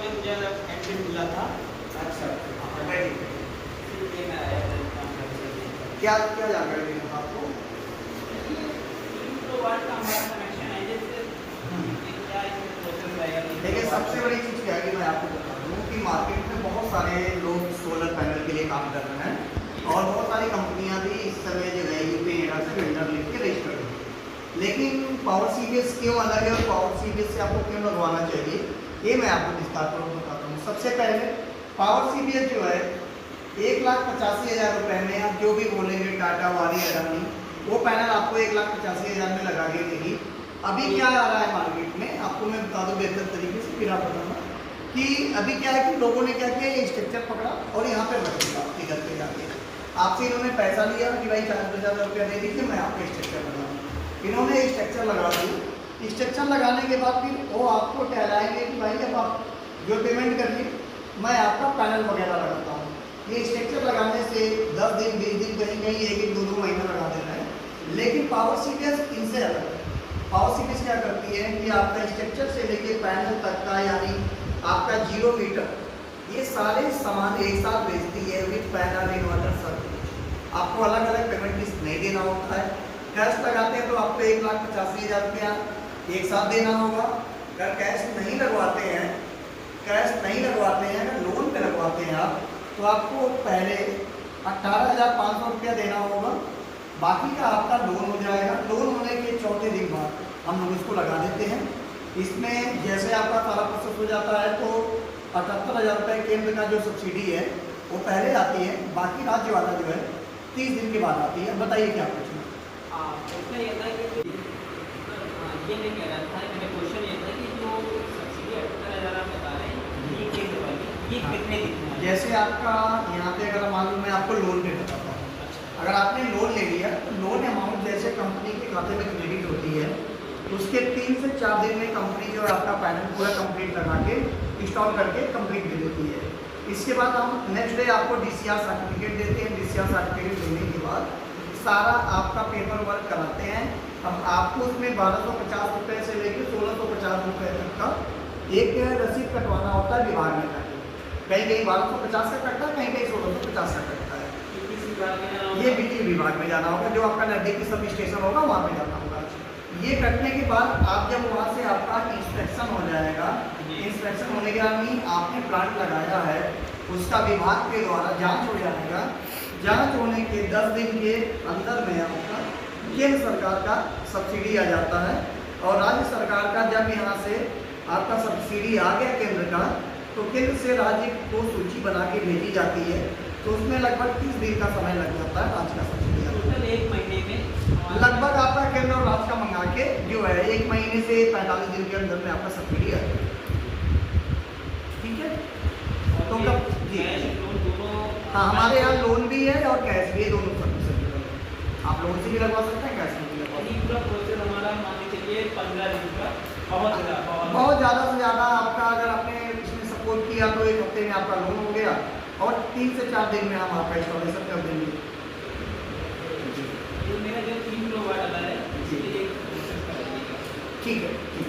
में मुझे एंट्री मिला था। अच्छा, इसलिए मैं आया था काम करने के लिए। क्या क्या जानकारी देना था आपको? 3 किलोवाट का हमारा कनेक्शन है, जैसे क्या इसमें प्रोसेस रहेगा? देखिए, सबसे बड़ी चीज़ क्या है कि मैं आपको बता दूँ कि मार्केट में बहुत सारे लोग सोलर पैनल के लिए काम कर रहे हैं और बहुत सारी कंपनियां भी इस समय जो है यूपी एडा से वेंडर लिख के रजिस्टर्ड है। लेकिन पावर सीबीएस क्यों अलग है और पावर सीबीएस से आपको क्यों लगवाना चाहिए, ये मैं आपको विस्तारपूर्वक बताता हूँ। सबसे पहले पावर सीबीएस जो है 1,85,000 रुपये में, आप जो भी बोलेंगे टाटा वाली अडानी, वो पैनल आपको 1,85,000 में लगा के देगी। अभी क्या आ रहा है मार्केट में, आपको मैं बता दूं बेहतर तरीके से, फिर आप बताना कि अभी क्या है कि लोगों ने क्या किया, ये स्ट्रक्चर पकड़ा और यहाँ पे रख दिया आपके घर पे जाके। आपसे इन्होंने पैसा लिया कि भाई 40,000 रुपया दे दीजिए, मैं आपको स्ट्रक्चर लगाऊँ। इन्होंने स्ट्रक्चर लगा दिया। स्ट्रक्चर लगाने के बाद फिर वो आपको टहलाएंगे कि भाई अब आप जो पेमेंट करिए, मैं आपका पैनल वगैरह लगाता हूँ। ये स्ट्रक्चर लगाने से 10 दिन 20 दिन कहीं कहीं 1-1 2-2 महीना लगा देना है। लेकिन पावर सीबीएस इनसे अलग है। पावर सीबीएस क्या करती है कि आपका स्ट्रक्चर से लेके पैनल तक का, यानी आपका 0 मीटर, ये सारे सामान एक साथ बेचती है विद पैनल इन्वर्टर सब। आपको अलग अलग पेमेंट किस्त नहीं देना होता है। कैश लगाते हैं तो आपको 1,85,000 रुपया एक साथ देना होगा। अगर कैश नहीं लगवाते हैं, अगर लोन पे लगवाते हैं आप, तो आपको पहले 18,500 रुपया देना होगा। बाकी का आपका लोन हो जाएगा। लोन होने के चौथे दिन बाद हम लोग इसको लगा देते हैं। इसमें जैसे आपका सारा प्रोसेस हो जाता है तो 78,000 रुपये केंद्र का जो सब्सिडी है वो पहले आती है, बाकी राज्य वाला जो है 30 दिन के बाद आती है। बताइए क्या पूछना? उसमें ये था कि ये नहीं कह रहा था, मेरा क्वेश्चन ये था कि जो सब्सिडी 78,000 आप बता रहे हैं, ये केंद्र वाली, ये कितने दिन में? जैसे आपका यहाँ पे अगर मान लो मैं आपको लोन पे बताता हूँ, अगर आपने लोन ले लिया तो लोन अमाउंट जैसे कंपनी के खाते में क्रेडिट होती है, उसके 3 से 4 दिन में कंपनी जो है आपका पैनल पूरा कंप्लीट लगा के इंस्टॉल करके कंप्लीट दे देती है। इसके बाद हम नेक्स्ट डे आपको डीसीआर सर्टिफिकेट देते हैं। डीसीआर सर्टिफिकेट देने के बाद सारा आपका पेपर वर्क कराते हैं। अब आपको उसमें 1,250 रुपये से लेकर 1,650 रुपये तक का एक रसीद कटवाना होता है विभाग में जाके। कहीं कहीं 1,250 का कटता है, कहीं कहीं 1,650 का कटता है। ये बिजली विभाग में जाना होगा, जो आपका नजदीकी सब स्टेशन होगा वहाँ पे जाना होगा। ये कटने के बाद आप जब वहाँ से आपका इंस्पेक्शन हो जाएगा, इंस्पेक्शन होने के बाद आपने प्लांट लगाया है, उसका विभाग के द्वारा जांच हो जाएगा। जांच होने के 10 दिन के अंदर में आपका केंद्र सरकार का सब्सिडी आ जाता है। और राज्य सरकार का जब यहाँ से आपका सब्सिडी आ गया केंद्र का, तो केंद्र से राज्य को सूची बना के भेजी जाती है। तो उसमें लगभग 30 दिन का समय लग जाता है राज्य का सब्सिडी। टोटल 1 महीने में लगभग आपका केंद्र और राज्य का मंगा के जो है 1 महीने से 45 दिन के अंदर में आपका सब्सिडी आ जाएगी। ठीक है? तो कब जी हाँ, हमारे यहाँ लोन भी है और कैश भी है, दोनों सर्विस है। आप लोन से भी लगवा सकते हैं, कैश में भी लगवा सकते हैं। पूरा प्रोसेस हमारा मान के चलिए 15 दिन का, बहुत ज़्यादा से ज़्यादा आपका अगर आपने इसमें सपोर्ट किया तो 1 हफ्ते में आपका लोन हो गया और 3 से 4 दिन में हम आपका इंस्टॉलेशन कर देंगे। मेरा जो 3 किलोवाट वाला है, इसके लिए प्रोसेस कर दीजिएगा। ठीक है, ठीक है।